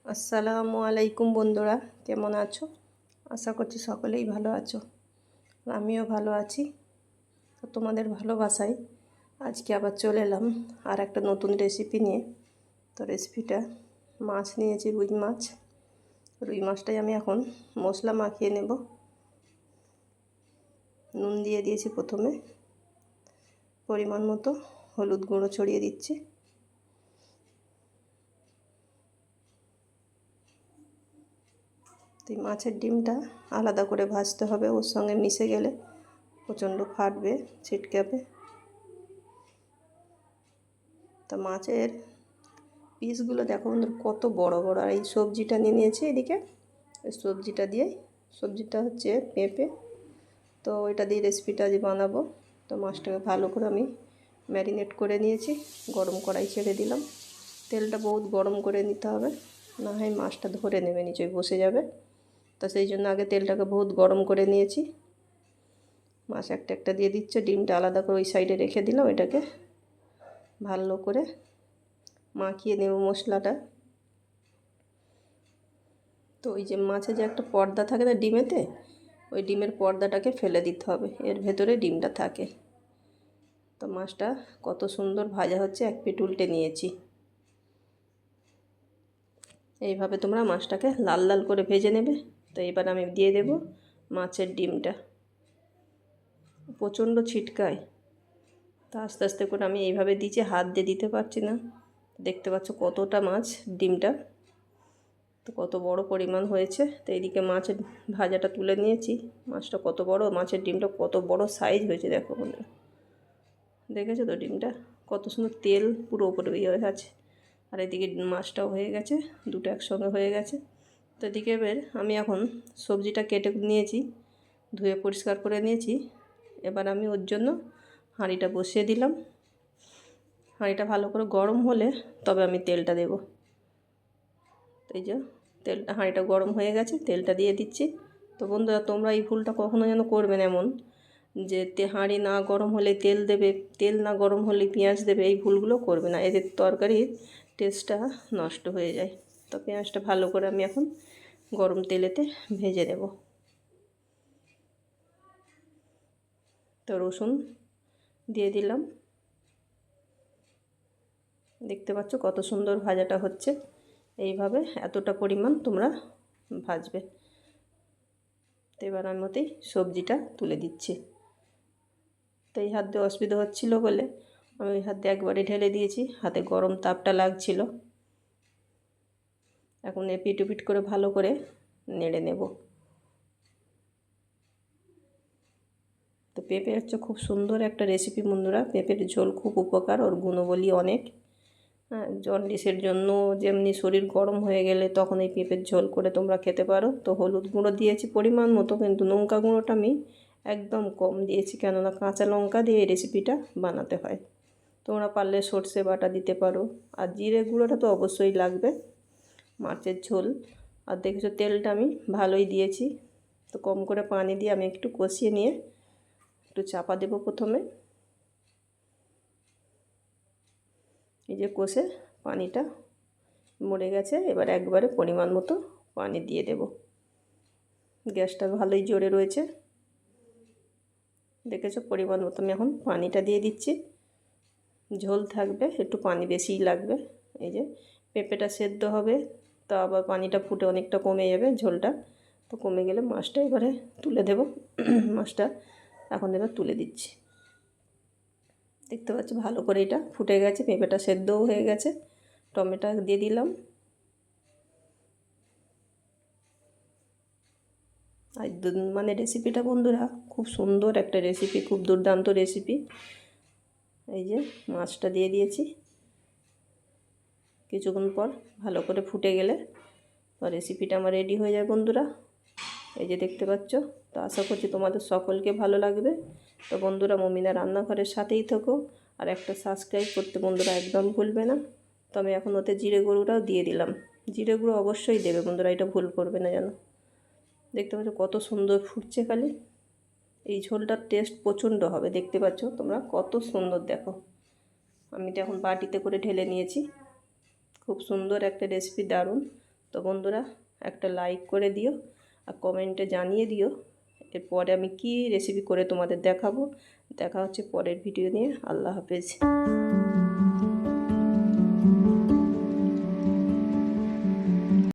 আসসালামু আলাইকুম বন্ধুরা, কেমন আছো? আশা করছি সকলেই ভালো আছো। আমিও ভালো আছি। তো তোমাদের ভালোবাসায় আজকে আবার চলে এলাম আর একটা নতুন রেসিপি নিয়ে। তো রেসিপিটা মাছ নিয়েছি, রুই মাছ। রুই মাছটাই আমি এখন মশলা মাখিয়ে নেব। নুন দিয়ে দিয়েছি প্রথমে, পরিমাণ মতো হলুদ গুঁড়ো ছড়িয়ে দিচ্ছি। তো এই মাছের ডিমটা আলাদা করে ভাজতে হবে, ওর সঙ্গে মিশে গেলে প্রচণ্ড ফাটবে, ছিটকাবে। তো মাছের পিসগুলো দেখো বন্ধুরা কত বড় বড়। আর এই সবজিটা নিয়ে নিয়েছি এদিকে। এই সবজিটা দিয়ে, সবজিটা হচ্ছে পেঁপে। তো ওইটা দিয়ে রেসিপিটা আজ বানাবো। তো মাছটাকে ভালো করে আমি ম্যারিনেট করে নিয়েছি। গরম কড়াই ছেড়ে দিলাম। তেলটা বহুত গরম করে নিতে হবে, না হয় মাছটা ধরে নেবে, নিচে বসে যাবে। তো সেই জন্য আগে তেলটাকে বহুত গরম করে নিয়েছি। মাছ একটা একটা দিয়ে দিচ্ছে, ডিমটা আলাদা করে ওই সাইডে রেখে দিলাম। এটাকে ভালো করে মাখিয়ে নেব মশলাটা। তো ওই যে মাছে যে একটা পর্দা থাকে না ডিমেতে, ওই ডিমের পর্দাটাকে ফেলে দিতে হবে, এর ভেতরে ডিমটা থাকে। তো মাছটা কত সুন্দর ভাজা হচ্ছে, এক পিঠ উল্টে নিয়েছি। এইভাবে তোমরা মাছটাকে লাল লাল করে ভেজে নেবে। তো এবার আমি দিয়ে দেব মাছের ডিমটা। প্রচণ্ড ছিটকায়, তা আস্তে আস্তে করে আমি এইভাবে দিচ্ছি, হাত দিয়ে দিতে পারছি না। দেখতে পাচ্ছ কতটা মাছ ডিমটা, তো কত বড় পরিমাণ হয়েছে। তো এইদিকে মাছের ভাজাটা তুলে নিয়েছি। মাছটা কত বড়, মাছের ডিমটা কত বড় সাইজ হয়েছে দেখো বন্ধুরা। দেখেছো তো ডিমটা কত সুন্দর, তেল পুরো উপরে ইয়ে হয়ে আছে। আর এদিকে মাছটাও হয়ে গেছে, দুটো একসঙ্গে হয়ে গেছে। তো এদিকে এবার আমি এখন সবজিটা কেটে নিয়েছি, ধুয়ে পরিষ্কার করে নিয়েছি। এবার আমি ওর জন্য হাঁড়িটা বসিয়ে দিলাম। হাঁড়িটা ভালো করে গরম হলে তবে আমি তেলটা দেব। এই যে তেলটা, হাঁড়িটা গরম হয়ে গেছে, তেলটা দিয়ে দিচ্ছি। তো বন্ধুরা তোমরা এই ভুলটা কখনো যেন করবে না, এমন যে হাঁড়ি না গরম হলে তেল দেবে, তেল না গরম হলে পেঁয়াজ দেবে, এই ভুলগুলো করবে না, এদের তরকারির টেস্টটা নষ্ট হয়ে যায়। তো পেঁয়াজটা ভালো করে আমি এখন গরম তেলেতে ভেজে নেব। তো রসুন দিয়ে দিলাম। দেখতে পাচ্ছ কত সুন্দর ভাজাটা হচ্ছে। এইভাবে এতটা পরিমাণ তোমরা ভাজবে। তো এবার আমি মতেই সবজিটা তুলে দিচ্ছি। তো এই হাত দিয়ে অসুবিধা হচ্ছিল বলে আমি ওই হাত দিয়ে একবারে ঢেলে দিয়েছি, হাতে গরম তাপটা লাগছিল। এখন এপিট ওপিট করে ভালো করে নেড়ে নেব। তো পেঁপে হচ্ছে খুব সুন্দর একটা রেসিপি বন্ধুরা। পেঁপের ঝোল খুব উপকার, ওর গুণবলী অনেক। হ্যাঁ, জন্ডিসের জন্য যেমনি শরীর গরম হয়ে গেলে তখন এই পেঁপের ঝোল করে তোমরা খেতে পারো। তো হলুদ গুঁড়ো দিয়েছি পরিমাণ মতো, কিন্তু লঙ্কা গুঁড়োটা আমি একদম কম দিয়েছি, কেননা কাঁচা লঙ্কা দিয়ে এই রেসিপিটা বানাতে হয়। তোমরা পারলে সর্ষে বাটা দিতে পারো, আর জিরে গুঁড়োটা তো অবশ্যই লাগবে মাছের ঝোল। আর দেখেছো তেলটা আমি ভালোই দিয়েছি। তো কম করে পানি দিয়ে আমি একটু কষিয়ে নিয়ে একটু চাপা দেবো প্রথমে। এই যে কষে পানিটা মরে গেছে, এবার একবারে পরিমাণ মতো পানি দিয়ে দেব। গ্যাসটা ভালোই জোরে রয়েছে, দেখেছো পরিমাণ মতো আমি এখন পানিটা দিয়ে দিচ্ছি। ঝোল থাকবে, একটু পানি বেশিই লাগবে। এই যে পেঁপেটা সেদ্ধ হবে, তো আবার পানিটা ফুটে অনেকটা কমে যাবে ঝোলটা। তো কমে গেলে মাছটা এবারে তুলে দেব। মাছটা এখন এবার তুলে দিচ্ছি। দেখতে পাচ্ছি ভালো করে এটা ফুটে গেছে, পেঁপেটা সেদ্ধও হয়ে গেছে। টমেটো দিয়ে দিলাম। আর মানে রেসিপিটা বন্ধুরা খুব সুন্দর একটা রেসিপি, খুব দুর্দান্ত রেসিপি। এই যে মাছটা দিয়ে দিয়েছি, কিছুক্ষণ পর ভালো করে ফুটে গেলে তো রেসিপিটা আমার রেডি হয়ে যায় বন্ধুরা। এই যে দেখতে পাচ্ছ। তো আশা করছি তোমাদের সকলকে ভালো লাগবে। তো বন্ধুরা মমিনা রান্নাঘরের সাথেই থাকো, আর একটা সাবস্ক্রাইব করতে বন্ধুরা একদম ভুলবে না। তো আমি এখন ওতে জিরে গুঁড়োটাও দিয়ে দিলাম। জিরে গুঁড়ো অবশ্যই দেবে বন্ধুরা, এটা ভুল করবে না যেন। দেখতে পাচ্ছ কত সুন্দর ফুটছে, খালি এই ঝোলটার টেস্ট প্রচণ্ড হবে। দেখতে পাচ্ছ তোমরা কত সুন্দর, দেখো আমি তো এখন বাটিতে করে ঢেলে নিয়েছি। খুব সুন্দর একটা রেসিপি, দারুণ। তো তো বন্ধুরা একটা লাইক করে দিও আর কমেন্টে জানিয়ে দিও এরপরে আমি কি রেসিপি করে তোমাদের দেখাবো। দেখা হচ্ছে পরের ভিডিও নিয়ে। আল্লাহ হাফেজ।